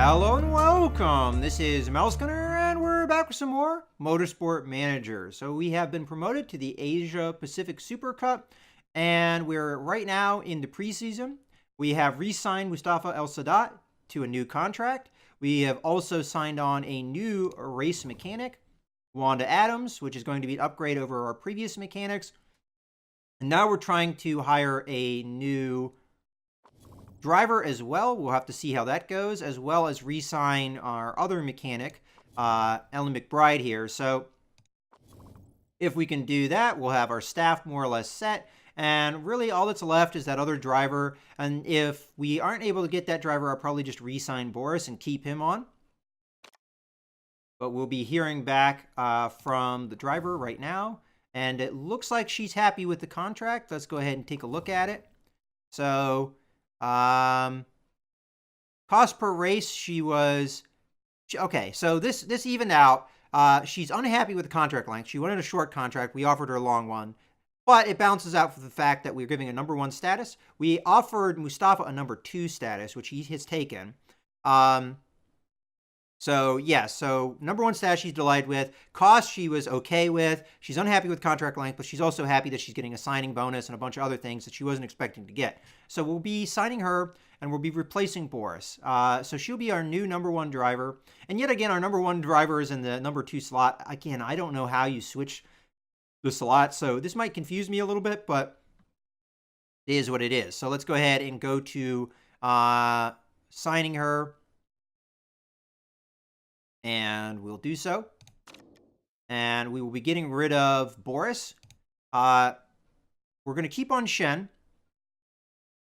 Hello and welcome. This is Mouse Gunner, and we're back with some more Motorsport Manager. So we have been promoted to the Asia Pacific Super Cup, and we're right now in the preseason. We have re-signed Mustafa El Sadat to a new contract. We have also signed on a new race mechanic, Wanda Adams, which is going to be an upgrade over our previous mechanics. And now we're trying to hire a new driver as well. We'll have to see how that goes, as well as re-sign our other mechanic, Ellen McBride here. So if we can do that, we'll have our staff more or less set. And really all that's left is that other driver. And if we aren't able to get that driver, I'll probably just re-sign Boris and keep him on. But we'll be hearing back from the driver right now. And it looks like she's happy with the contract. Let's go ahead and take a look at it. So cost per race, okay, so this evened out. She's unhappy with the contract length. She wanted a short contract. We offered her a long one, but it balances out for the fact that we're giving a number 1 status. We offered Mustafa a number 2 status, which he has taken. So yeah, so number 1 status she's delighted with. Cost she was okay with. She's unhappy with contract length, but she's also happy that she's getting a signing bonus and a bunch of other things that she wasn't expecting to get. So we'll be signing her, and we'll be replacing Boris. So she'll be our new number 1 driver. And yet again, our number 1 driver is in the number 2 slot. Again, I don't know how you switch the slot, so this might confuse me a little bit, but it is what it is. So let's go ahead and go to signing her. And we'll do so. And we will be getting rid of Boris. We're going to keep on Shen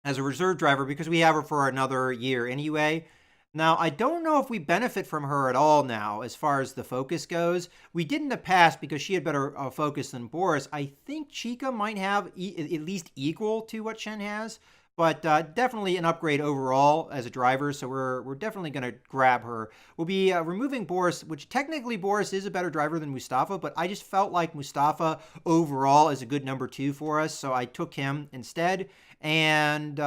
as a reserve driver because we have her for another year anyway. Now, I don't know if we benefit from her at all now as far as the focus goes. We did in the past because she had better focus than Boris. I think Chica might have at least equal to what Shen has. But definitely an upgrade overall as a driver, so we're definitely going to grab her. We'll be removing Boris, which technically Boris is a better driver than Mustafa, but I just felt like Mustafa overall is a good number 2 for us, so I took him instead. And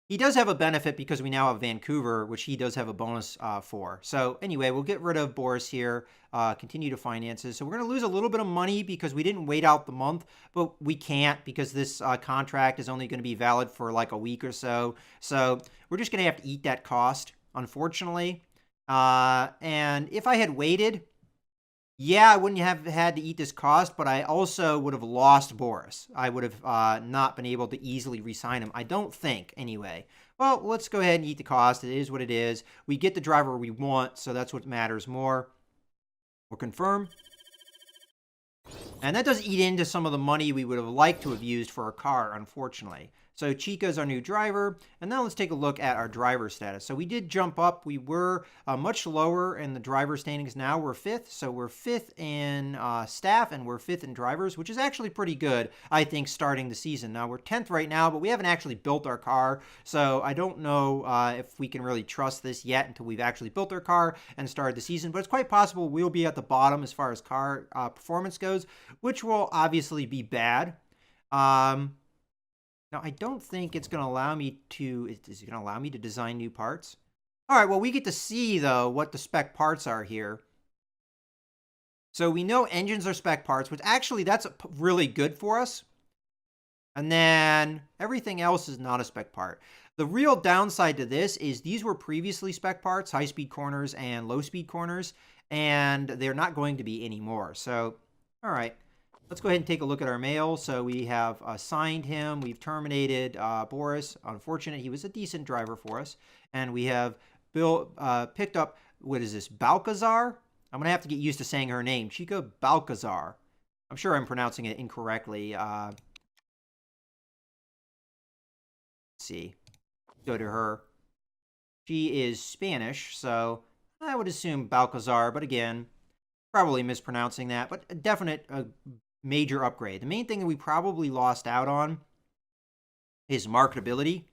he does have a benefit because we now have Vancouver, which he does have a bonus for. So anyway, we'll get rid of Boris here, continue to finances. So we're going to lose a little bit of money because we didn't wait out the month, but we can't because this contract is only going to be valid for like a week or so. So we're just going to have to eat that cost, unfortunately. And if I had waited, yeah, I wouldn't have had to eat this cost, but I also would have lost Boris. I would have not been able to easily re-sign him. I don't think, anyway. Well, let's go ahead and eat the cost. It is what it is. We get the driver we want, so that's what matters more. We'll confirm. And that does eat into some of the money we would have liked to have used for our car, unfortunately. So Chica's our new driver. And now let's take a look at our driver status. So we did jump up. We were much lower in the driver standings. Now we're 5th. So we're 5th in staff and we're 5th in drivers, which is actually pretty good, I think, starting the season. Now we're 10th right now, but we haven't actually built our car. So I don't know if we can really trust this yet until we've actually built our car and started the season. But it's quite possible we'll be at the bottom as far as car performance goes, which will obviously be bad. Now, I don't think it's going to allow me to... Is it going to allow me to design new parts? All right, well, we get to see, though, what the spec parts are here. So we know engines are spec parts, which actually that's really good for us. And then everything else is not a spec part. The real downside to this is these were previously spec parts, high-speed corners and low-speed corners, and they're not going to be anymore. So, all right. Let's go ahead and take a look at our mail. So we have signed him. We've terminated Boris. Unfortunate, he was a decent driver for us. And we have picked up, what is this, Balcazar? I'm going to have to get used to saying her name. Chica Balcazar. I'm sure I'm pronouncing it incorrectly. Let's see. Go to her. She is Spanish, so I would assume Balcazar. But again, probably mispronouncing that. But a definite major upgrade. The main thing that we probably lost out on is marketability.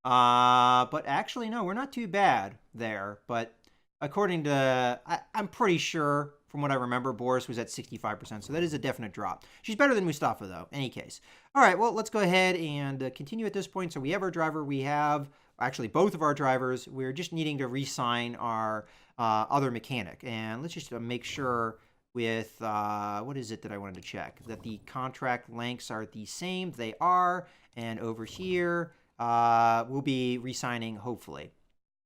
But actually, no, we're not too bad there. But according to, I'm pretty sure from what I remember, Boris was at 65%. So that is a definite drop. She's better than Mustafa, though, in any case. All right, well, let's go ahead and continue at this point. So we have our driver. We have actually both of our drivers. We're just needing to re-sign our other mechanic. And let's just make sure with, what is it that I wanted to check? That the contract lengths are the same. They are. And over here, we'll be re-signing, hopefully.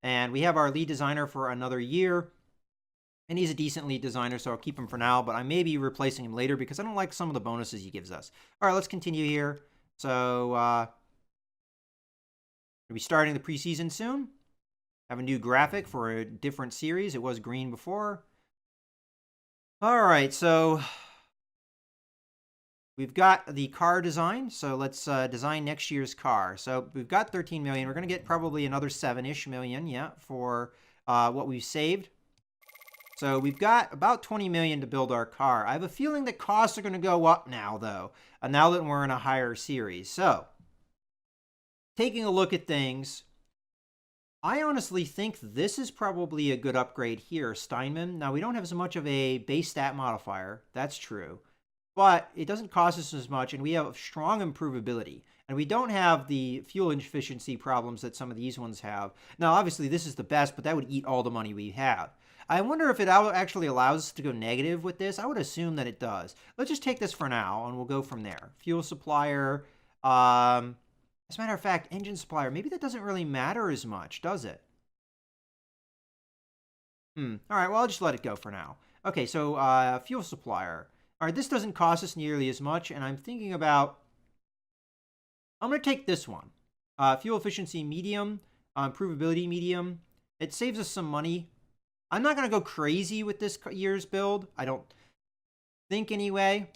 And we have our lead designer for another year. And he's a decent lead designer, so I'll keep him for now. But I may be replacing him later because I don't like some of the bonuses he gives us. All right, let's continue here. So, we'll be starting the preseason soon. Have a new graphic for a different series. It was green before. All right, so we've got the car design. So let's design next year's car. So we've got 13 million. We're going to get probably another 7-ish million, yeah, for what we've saved. So we've got about 20 million to build our car. I have a feeling that costs are going to go up now, though, now that we're in a higher series. So taking a look at things, I honestly think this is probably a good upgrade here, Steinman. Now, we don't have as much of a base stat modifier. That's true. But it doesn't cost us as much, and we have strong improvability. And we don't have the fuel efficiency problems that some of these ones have. Now, obviously, this is the best, but that would eat all the money we have. I wonder if it actually allows us to go negative with this. I would assume that it does. Let's just take this for now, and we'll go from there. Fuel supplier. As a matter of fact, engine supplier. Maybe that doesn't really matter as much, does it? All right, well, I'll just let it go for now. Okay, so fuel supplier. All right, this doesn't cost us nearly as much, and I'm thinking about... I'm going to take this one. Fuel efficiency medium, improvability medium. It saves us some money. I'm not going to go crazy with this year's build. I don't think anyway.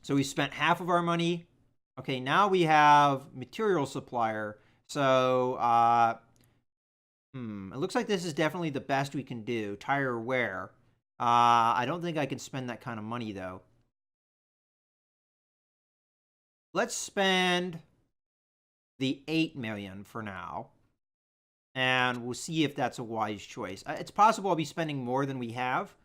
So we spent half of our money. Okay, now we have material supplier. So, it looks like this is definitely the best we can do. Tire wear. I don't think I can spend that kind of money, though. Let's spend the 8 million for now. And we'll see if that's a wise choice. It's possible I'll be spending more than we have.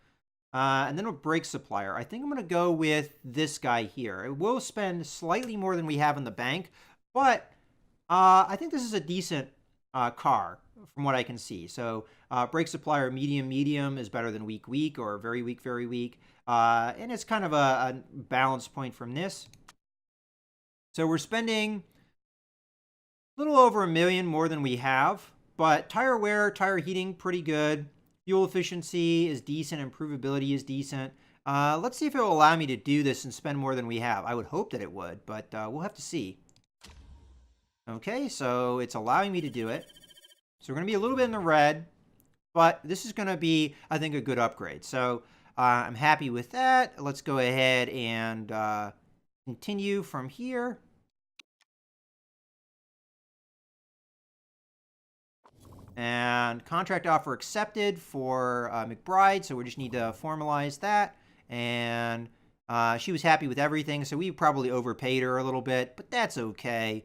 And then a brake supplier. I think I'm going to go with this guy here. It will spend slightly more than we have in the bank. But I think this is a decent car from what I can see. So brake supplier medium is better than weak or very weak. And it's kind of a balance point from this. So we're spending a little over $1 million more than we have. But tire wear, tire heating, pretty good. Fuel efficiency is decent. Improvability is decent. Let's see if it will allow me to do this and spend more than we have. I would hope that it would, but we'll have to see. Okay, so it's allowing me to do it. So we're going to be a little bit in the red, but this is going to be, I think, a good upgrade. So I'm happy with that. Let's go ahead and continue from here. And contract offer accepted for McBride, so we just need to formalize that. And she was happy with everything, so we probably overpaid her a little bit, but that's okay.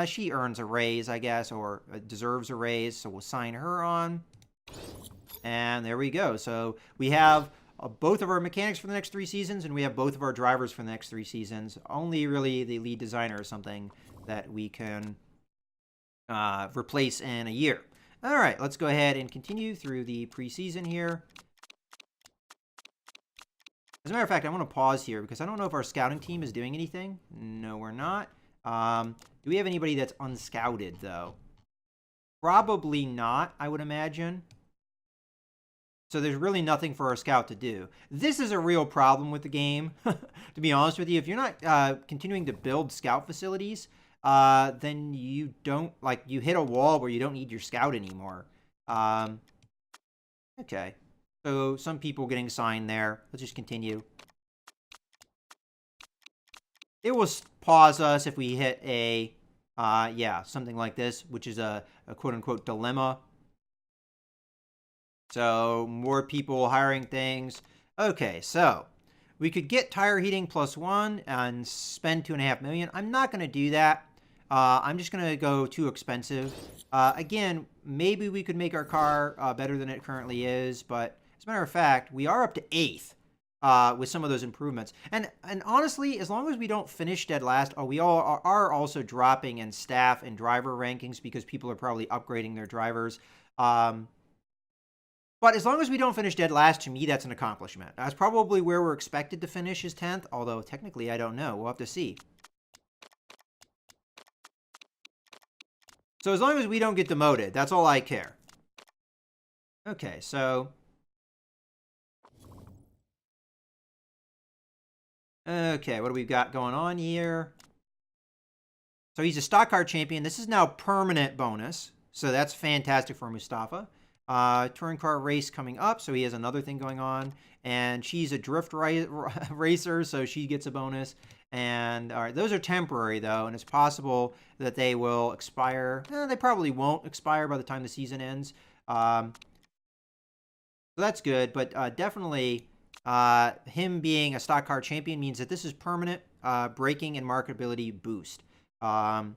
She earns a raise, I guess, or deserves a raise, so we'll sign her on. And there we go. So we have both of our mechanics for the next 3 seasons, and we have both of our drivers for the next 3 seasons. Only really the lead designer or something that we can replace in a year. All right, let's go ahead and continue through the preseason here. As a matter of fact, I want to pause here because I don't know if our scouting team is doing anything. No, we're not. Do we have anybody that's unscouted, though? Probably not, I would imagine. So there's really nothing for our scout to do. This is a real problem with the game, to be honest with you. If you're not continuing to build scout facilities, then you don't, you hit a wall where you don't need your scout anymore. Okay. So some people getting signed there. Let's just continue. It will pause us if we hit a, something like this, which is a quote-unquote dilemma. So more people hiring things. Okay, so we could get tire heating +1 and spend $2.5 million. I'm not going to do that. I'm just going to go too expensive. Again, maybe we could make our car better than it currently is, but as a matter of fact, we are up to 8th. with some of those improvements. And honestly, as long as we don't finish dead last, we all are also dropping in staff and driver rankings because people are probably upgrading their drivers. But as long as we don't finish dead last, to me, that's an accomplishment. That's probably where we're expected to finish is 10th, although technically I don't know. We'll have to see. So as long as we don't get demoted, that's all I care. Okay, so... Okay, what do we got going on here? So he's a stock car champion. This is now permanent bonus. So that's fantastic for Mustafa. Touring car race coming up, so he has another thing going on. And she's a drift racer, so she gets a bonus. And all right, those are temporary though, and it's possible that they will expire. They probably won't expire by the time the season ends. So that's good, but definitely him being a stock car champion means that this is permanent braking and marketability boost. So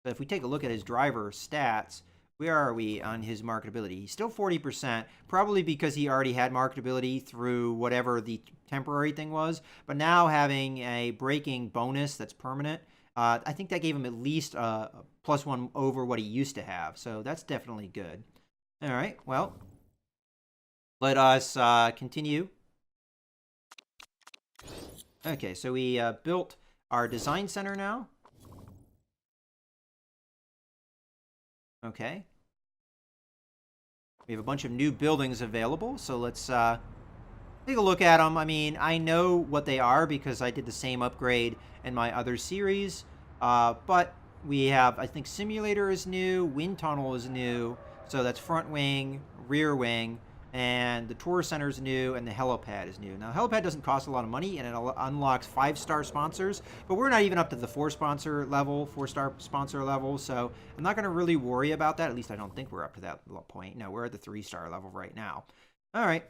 if we take a look at his driver stats, where are we on his marketability? He's still 40%, probably because he already had marketability through whatever the temporary thing was. But now having a braking bonus that's permanent, I think that gave him at least a +1 over what he used to have. So that's definitely good. All right, well, let us continue. Okay, so we built our design center now. Okay. We have a bunch of new buildings available, so let's take a look at them. I mean, I know what they are because I did the same upgrade in my other series, but we have, I think, Simulator is new, Wind Tunnel is new, so that's front wing, rear wing, and the Tour Center is new, and the Helipad is new. Now, Helipad doesn't cost a lot of money, and it unlocks 5-star sponsors, but we're not even up to the 4-star sponsor level, so I'm not going to really worry about that. At least I don't think we're up to that point. No, we're at the 3-star level right now. All right.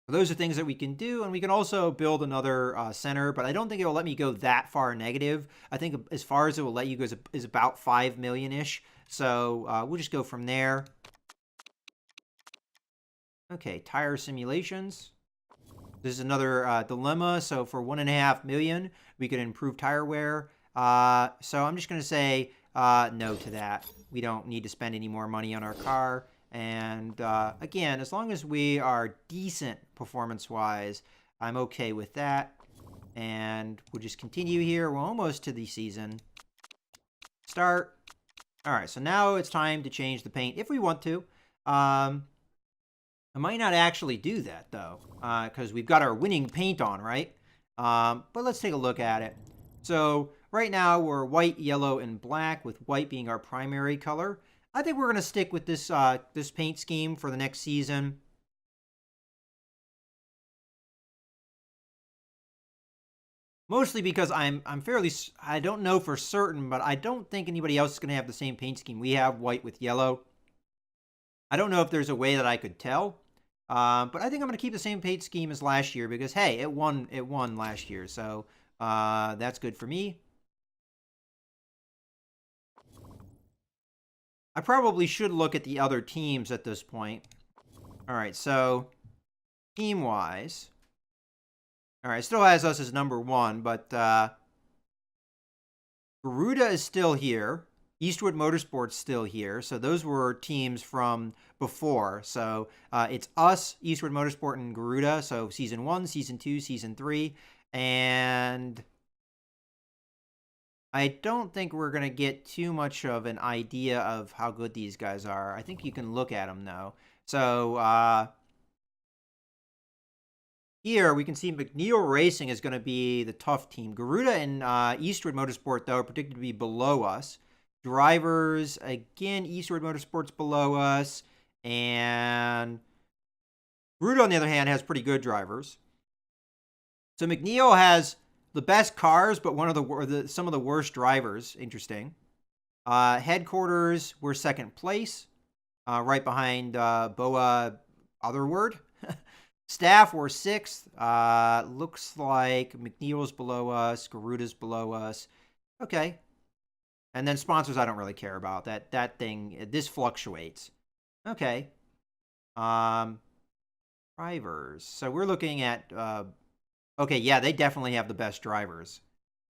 Those are things that we can do, and we can also build another center, but I don't think it will let me go that far negative. I think as far as it will let you go is about 5 million-ish, so we'll just go from there. Okay, tire simulations. This is another dilemma. So for 1.5 million, we could improve tire wear. So I'm just going to say no to that. We don't need to spend any more money on our car. And again, as long as we are decent performance-wise, I'm okay with that. And we'll just continue here. We're almost to the season. Start. All right, so now it's time to change the paint if we want to. I might not actually do that, though, because we've got our winning paint on, right? But let's take a look at it. So right now we're white, yellow, and black, with white being our primary color. I think we're going to stick with this this paint scheme for the next season. Mostly because I don't know for certain, but I don't think anybody else is going to have the same paint scheme. We have white with yellow. I don't know if there's a way that I could tell. But I think I'm going to keep the same paint scheme as last year because, hey, it won last year. So that's good for me. I probably should look at the other teams at this point. All right, so team-wise. All right, it still has us as number 1, but Garuda is still here. Eastwood Motorsport's still here. So those were teams from before. So it's us, Eastwood Motorsport, and Garuda. So Season 1, Season 2, Season 3. And I don't think we're going to get too much of an idea of how good these guys are. I think you can look at them, though. So here we can see McNeil Racing is going to be the tough team. Garuda and Eastwood Motorsport, though, are predicted to be below us. Drivers, again, Eastwood Motorsport's below us, and Garuda, on the other hand, has pretty good drivers. So McNeil has the best cars, but some of the worst drivers. Interesting. Headquarters, we're second place, right behind Boa Otherword. Staff, we're 6th. Looks like McNeil's below us, Garuda's below us. Okay. And then sponsors, I don't really care about. That thing, this fluctuates. Okay. Probably drivers. So we're looking at, okay, yeah, they definitely have the best drivers.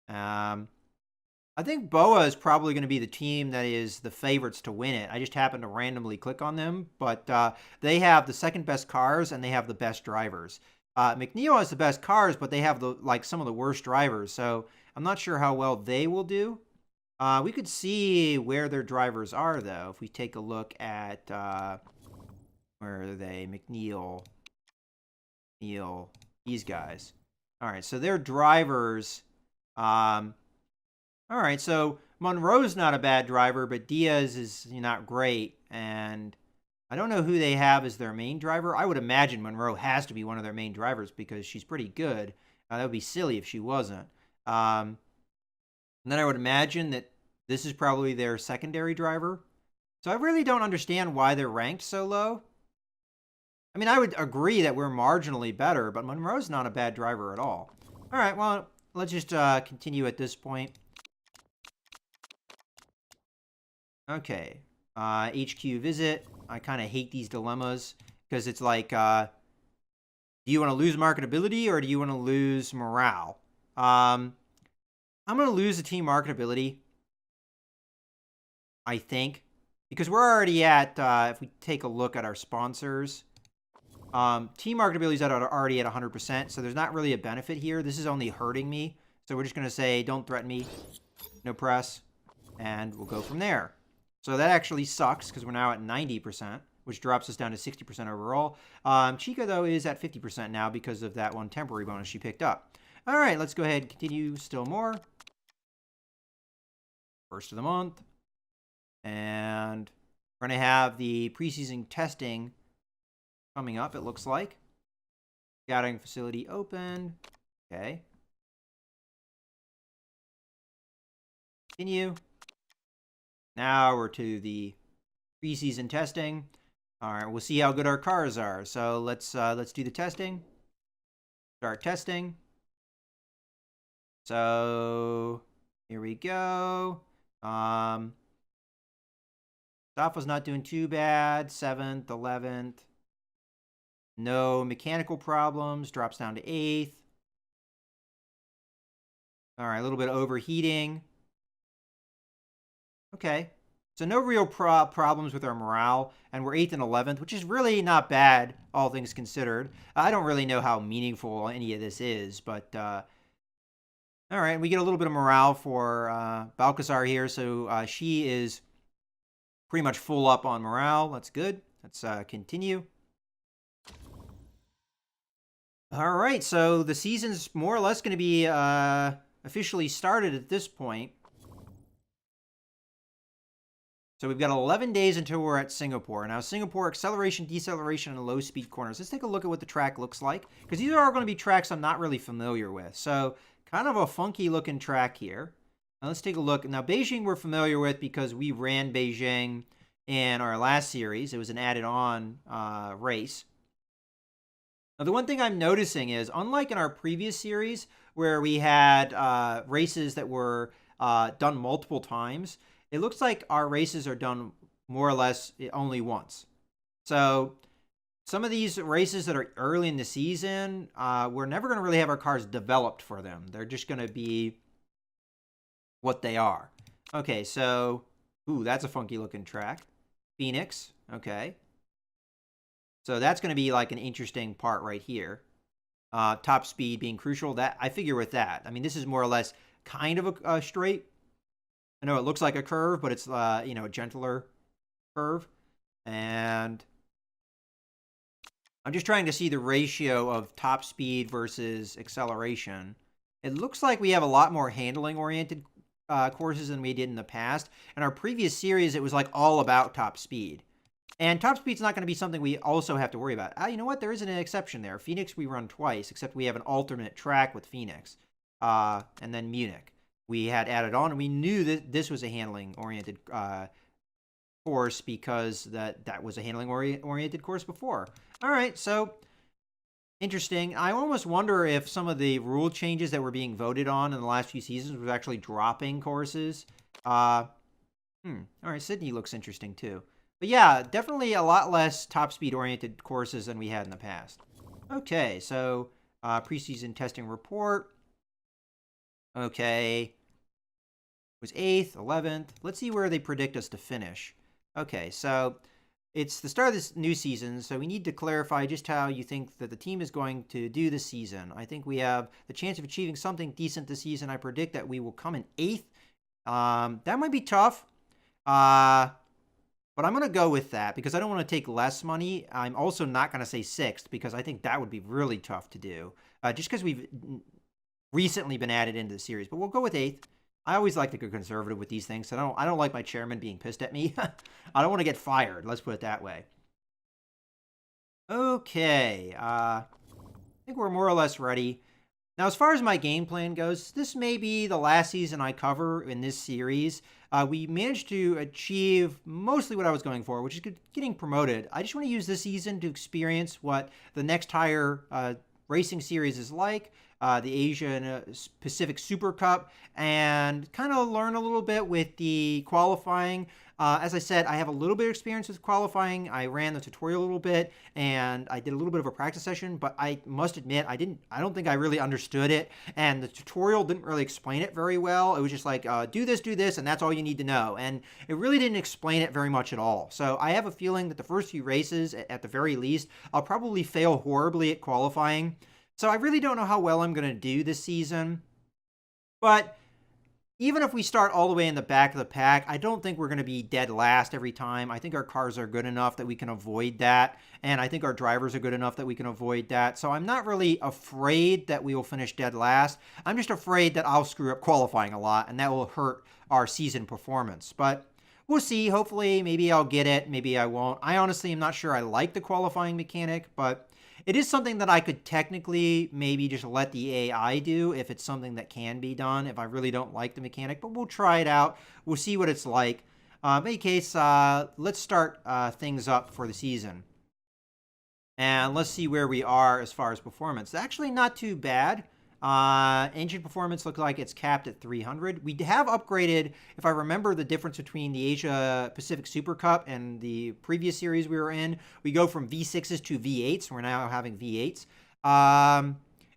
I think Boa is probably going to be the team that is the favorites to win it. I just happened to randomly click on them, but they have the second best cars and they have the best drivers. McNeil has the best cars, but they have some of the worst drivers. So I'm not sure how well they will do. We could see where their drivers are, though, if we take a look at where are they? McNeil, these guys. All right, so their drivers. All right, so Monroe's not a bad driver, but Diaz is not great, and I don't know who they have as their main driver. I would imagine Monroe has to be one of their main drivers because she's pretty good. That would be silly if she wasn't. And then I would imagine that this is probably their secondary driver. So I really don't understand why they're ranked so low. I mean, I would agree that we're marginally better, but Monroe's not a bad driver at all. All right, well, let's just continue at this point. Okay, HQ visit. I kind of hate these dilemmas because it's like, do you want to lose marketability or do you want to lose morale? I'm going to lose the team marketability, I think, because we're already at, if we take a look at our sponsors, team marketability is already at 100%, so there's not really a benefit here. This is only hurting me, so we're just going to say, don't threaten me, no press, and we'll go from there. So that actually sucks because we're now at 90%, which drops us down to 60% overall. Chica, though, is at 50% now because of that one temporary bonus she picked up. All right, let's go ahead and continue still more. First of the month. And we're going to have the preseason testing coming up, it looks like. Scouting facility open. Okay. Continue. Now we're to the preseason testing. All right, we'll see how good our cars are. So let's do the testing. Start testing. So here we go. Safa's not doing too bad. 7th, 11th. No mechanical problems. Drops down to 8th. All right, a little bit of overheating. Okay, so no real problems with our morale, and we're 8th and 11th, which is really not bad, all things considered. I don't really know how meaningful any of this is, but all right, we get a little bit of morale for Balcazar here, so she is pretty much full up on morale. That's good. Let's continue. All right, so the season's more or less going to be officially started at this point. So we've got 11 days until we're at Singapore. Now, Singapore, acceleration, deceleration, and low-speed corners. Let's take a look at what the track looks like, because these are going to be tracks I'm not really familiar with. So kind of a funky-looking track here. Now, let's take a look. Now, Beijing we're familiar with because we ran Beijing in our last series. It was an added-on race. Now, the one thing I'm noticing is, unlike in our previous series, where we had races that were done multiple times, it looks like our races are done more or less only once. So some of these races that are early in the season, we're never going to really have our cars developed for them. They're just going to be what they are. Okay, so, ooh, that's a funky looking track. Phoenix, okay. So that's going to be like an interesting part right here. Top speed being crucial. That I figure with that. I mean, this is more or less kind of a straight. I know it looks like a curve, but it's, a gentler curve. And I'm just trying to see the ratio of top speed versus acceleration. It looks like we have a lot more handling-oriented courses than we did in the past. In our previous series, it was like all about top speed. And top speed's not going to be something we also have to worry about. You know what? There is an exception there. Phoenix we run twice, except we have an alternate track with Phoenix. And then Munich. We had added on, and we knew that this was a handling-oriented course because that was a handling-oriented course before. All right, so interesting. I almost wonder if some of the rule changes that were being voted on in the last few seasons was actually dropping courses. All right, Sydney looks interesting too. But yeah, definitely a lot less top speed-oriented courses than we had in the past. Okay, so preseason testing report. Okay, was 8th, 11th. Let's see where they predict us to finish. Okay, so it's the start of this new season, so we need to clarify just how you think that the team is going to do this season. I think we have the chance of achieving something decent this season. I predict that we will come in 8th. That might be tough, but I'm going to go with that because I don't want to take less money. I'm also not going to say 6th because I think that would be really tough to do just because we've recently been added into the series. But we'll go with 8th. I always like to go conservative with these things. So I don't like my chairman being pissed at me. I don't want to get fired. Let's put it that way. Okay. I think we're more or less ready. Now, as far as my game plan goes, this may be the last season I cover in this series. We managed to achieve mostly what I was going for, which is getting promoted. I just want to use this season to experience what the next higher racing series is like. The Asia and Pacific Super Cup, and kind of learn a little bit with the qualifying. As I said, I have a little bit of experience with qualifying. I ran the tutorial a little bit, and I did a little bit of a practice session, but I must admit, I don't think I really understood it, and the tutorial didn't really explain it very well. It was just like, do this, and that's all you need to know, and it really didn't explain it very much at all. So I have a feeling that the first few races, at the very least, I'll probably fail horribly at qualifying. So I really don't know how well I'm going to do this season. But even if we start all the way in the back of the pack, I don't think we're going to be dead last every time. I think our cars are good enough that we can avoid that. And I think our drivers are good enough that we can avoid that. So I'm not really afraid that we will finish dead last. I'm just afraid that I'll screw up qualifying a lot, and that will hurt our season performance. But we'll see. Hopefully, maybe I'll get it. Maybe I won't. I honestly am not sure I like the qualifying mechanic, but it is something that I could technically maybe just let the AI do if it's something that can be done, if I really don't like the mechanic, but we'll try it out. We'll see what it's like. In any case, let's start things up for the season. And let's see where we are as far as performance. Actually, not too bad. Engine performance looks like it's capped at 300. We have upgraded, if I remember the difference between the Asia Pacific Super Cup and the previous series we were in. We go from V6s to V8s. We're now having V8s.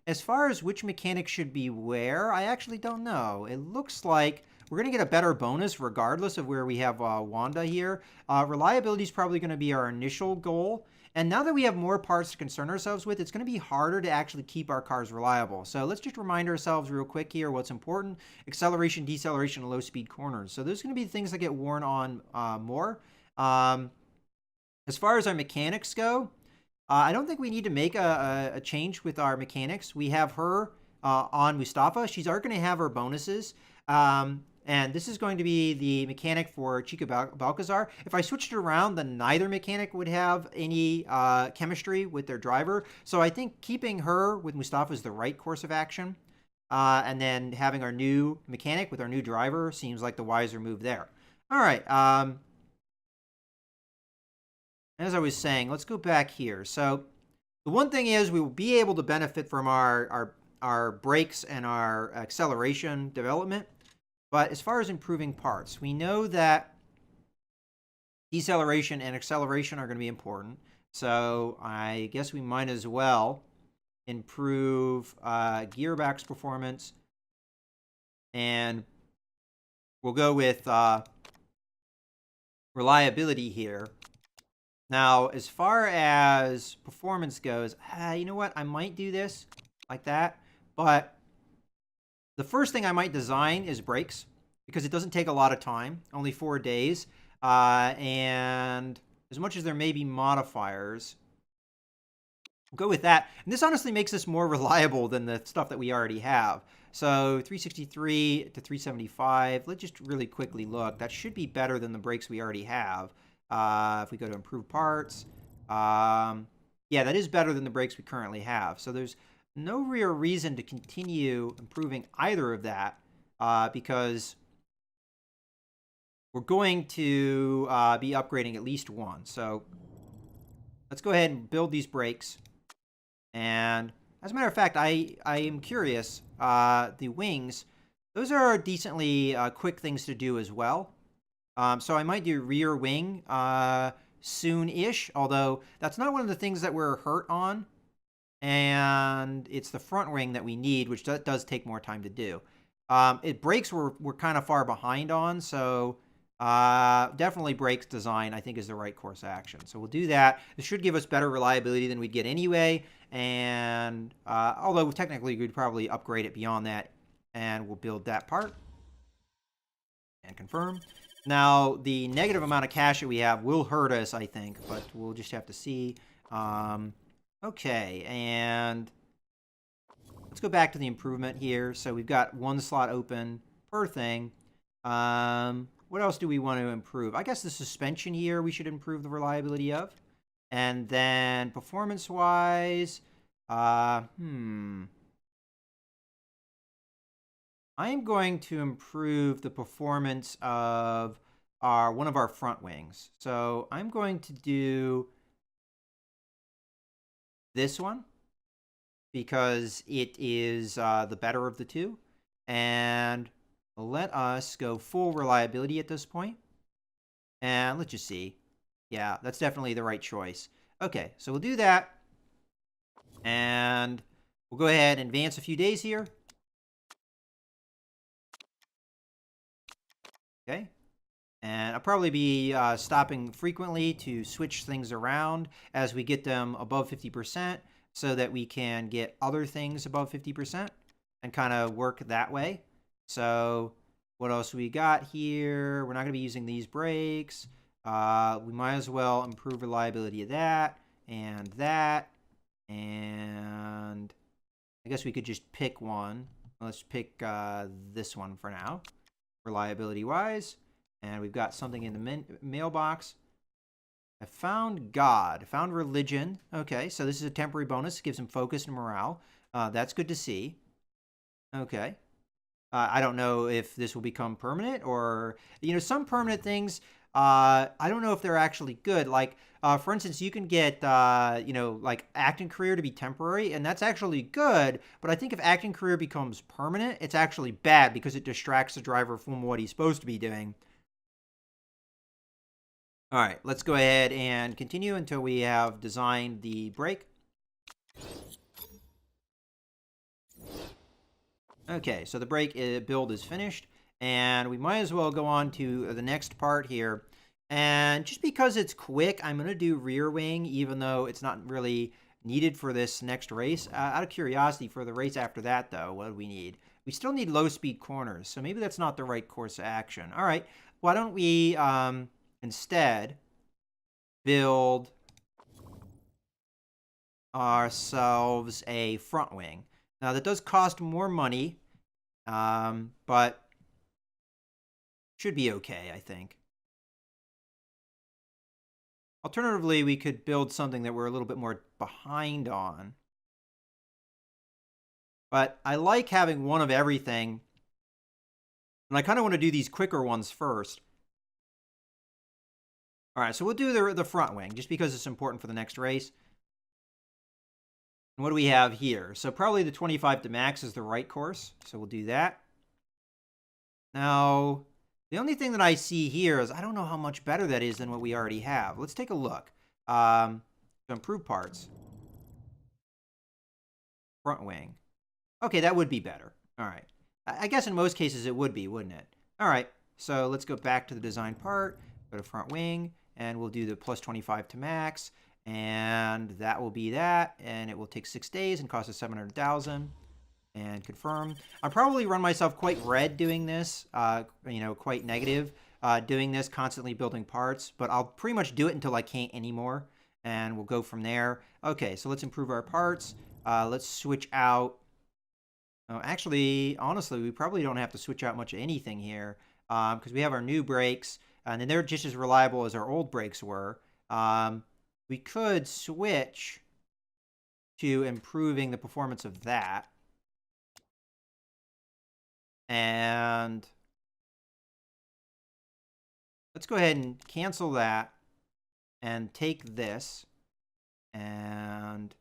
As far as which mechanic should be where, I actually don't know. It looks like we're going to get a better bonus regardless of where we have Wanda here. Reliability is probably going to be our initial goal. And now that we have more parts to concern ourselves with, it's going to be harder to actually keep our cars reliable. So let's just remind ourselves real quick here what's important. Acceleration, deceleration, and low-speed corners. So those are going to be things that get worn on more. As far as our mechanics go, I don't think we need to make a change with our mechanics. We have her on Mustafa. She's already going to have her bonuses. And this is going to be the mechanic for Chica Balcazar. If I switched it around, then neither mechanic would have any chemistry with their driver. So I think keeping her with Mustafa is the right course of action. And then having our new mechanic with our new driver seems like the wiser move there. All right. As I was saying, let's go back here. So the one thing is we will be able to benefit from our brakes and our acceleration development. But as far as improving parts, we know that deceleration and acceleration are going to be important. So I guess we might as well improve gearbox performance. And we'll go with reliability here. Now, as far as performance goes, you know what? I might do this like that. But the first thing I might design is brakes because it doesn't take a lot of time, only 4 days. And as much as there may be modifiers, we'll go with that. And this honestly makes us more reliable than the stuff that we already have. So 363 to 375. Let's just really quickly look. That should be better than the brakes we already have. If we go to improve parts, yeah, that is better than the brakes we currently have. So there's no real reason to continue improving either of that because we're going to be upgrading at least one. So let's go ahead and build these brakes. And as a matter of fact, I am curious, the wings, those are decently quick things to do as well. So I might do rear wing soon-ish, although that's not one of the things that we're hurt on. and it's the front wing that we need, which does take more time to do. Brakes we're kind of far behind on, so definitely brakes design I think is the right course of action. So we'll do that. This should give us better reliability than we'd get anyway, and although technically we'd probably upgrade it beyond that, and we'll build that part and confirm. Now, the negative amount of cash that we have will hurt us, I think, but we'll just have to see. Okay, and let's go back to the improvement here. So we've got one slot open per thing. What else do we want to improve? I guess the suspension here we should improve the reliability of. And then performance-wise, I am going to improve the performance of one of our front wings. So I'm going to do this one because it is the better of the two. And let us go full reliability at this point. And let's just see. Yeah, that's definitely the right choice. Okay, so we'll do that. And we'll go ahead and advance a few days here. Okay. And I'll probably be stopping frequently to switch things around as we get them above 50% so that we can get other things above 50% and kind of work that way. So what else we got here? We're not going to be using these brakes. We might as well improve reliability of that. And I guess we could just pick one. Let's pick this one for now, reliability-wise. And we've got something in the mailbox. I found God. I found religion. Okay, so this is a temporary bonus. It gives him focus and morale. That's good to see. Okay. I don't know if this will become permanent or, some permanent things, I don't know if they're actually good. Like, for instance, you can get, like acting career to be temporary, and that's actually good. But I think if acting career becomes permanent, it's actually bad because it distracts the driver from what he's supposed to be doing. All right, let's go ahead and continue until we have designed the brake. Okay, so the brake build is finished, and we might as well go on to the next part here. And just because it's quick, I'm going to do rear wing, even though it's not really needed for this next race. Out of curiosity, for the race after that, though, what do we need? We still need low-speed corners, so maybe that's not the right course of action. All right, why don't we instead build ourselves a front wing. Now, that does cost more money, but should be okay, I think. Alternatively, we could build something that we're a little bit more behind on. But I like having one of everything, and I kind of want to do these quicker ones first. All right, so we'll do the front wing, just because it's important for the next race. And what do we have here? So probably the 25 to max is the right course, so we'll do that. Now, the only thing that I see here is I don't know how much better that is than what we already have. Let's take a look. So improve parts. Front wing. Okay, that would be better. All right. I guess in most cases it would be, wouldn't it? All right, so let's go back to the design part, go to front wing, and we'll do the plus 25 to max, and that will be that, and it will take 6 days and cost us 700,000. And confirm. I'll probably run myself quite red doing this, quite negative doing this, constantly building parts, but I'll pretty much do it until I can't anymore, and we'll go from there. Okay, so let's improve our parts. Let's switch out. Oh, actually, honestly, we probably don't have to switch out much of anything here because we have our new brakes, and then they're just as reliable as our old brakes were. We could switch to improving the performance of that. And let's go ahead and cancel that and take this and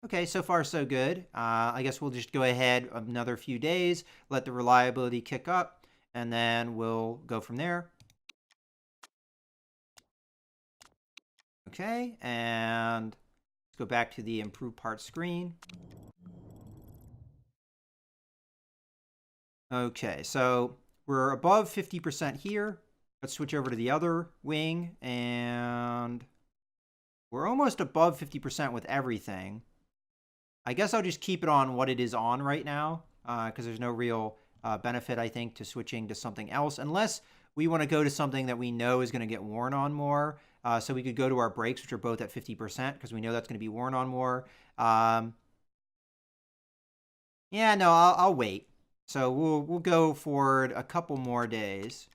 okay, so far so good. I guess we'll just go ahead another few days, let the reliability kick up, and then we'll go from there. Okay, and let's go back to the improved parts screen. Okay, so we're above 50% here. Let's switch over to the other wing, and we're almost above 50% with everything. I guess I'll just keep it on what it is on right now, because there's no real benefit, I think, to switching to something else, unless we want to go to something that we know is going to get worn on more. So we could go to our brakes, which are both at 50%, because we know that's going to be worn on more. Yeah, no, I'll wait. So we'll go forward a couple more days,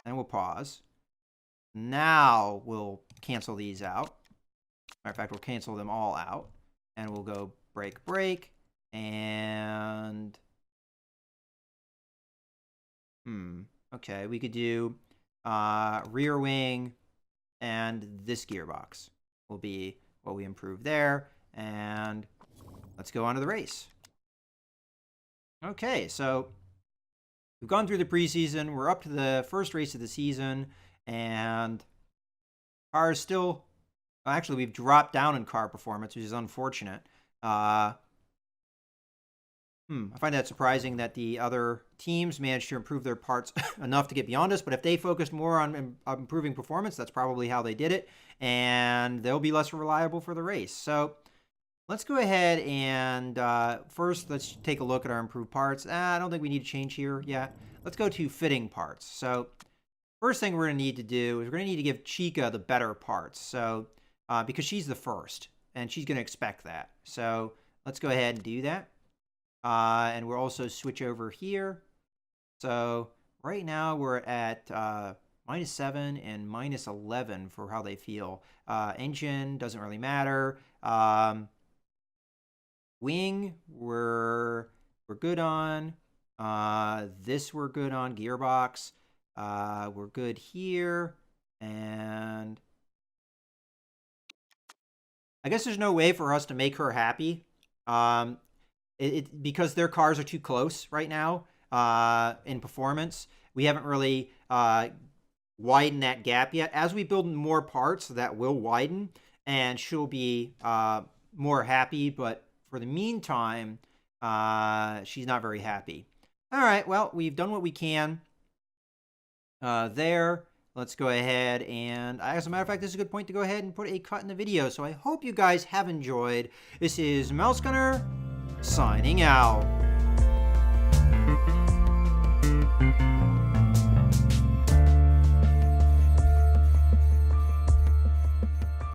and we'll pause. Now we'll cancel these out. Matter of fact, we'll cancel them all out, and we'll go brake, and okay, we could do rear wing, and this gearbox will be what we improve there. And let's go on to the race. Okay, so we've gone through the preseason. We're up to the first race of the season, and car is still... Actually, we've dropped down in car performance, which is unfortunate. I find that surprising that the other teams managed to improve their parts enough to get beyond us, but if they focused more on improving performance, that's probably how they did it, and they'll be less reliable for the race. So let's go ahead and first, let's take a look at our improved parts. I don't think we need to change here yet. Let's go to fitting parts. So first thing we're going to need to do is we're going to need to give Chica the better parts. So because she's the first, and she's going to expect that. So let's go ahead and do that. And we'll also switch over here. So right now we're at -7 and -11 for how they feel. Engine doesn't really matter. Wing we're good on. This we're good on. Gearbox we're good here. And I guess there's no way for us to make her happy. Because their cars are too close right now in performance. We haven't really widened that gap yet. As we build more parts, that will widen, and she'll be more happy. But for the meantime, she's not very happy. All right, well, we've done what we can there. Let's go ahead and, as a matter of fact, this is a good point to go ahead and put a cut in the video. So I hope you guys have enjoyed. This is Mouse Gunner, signing out.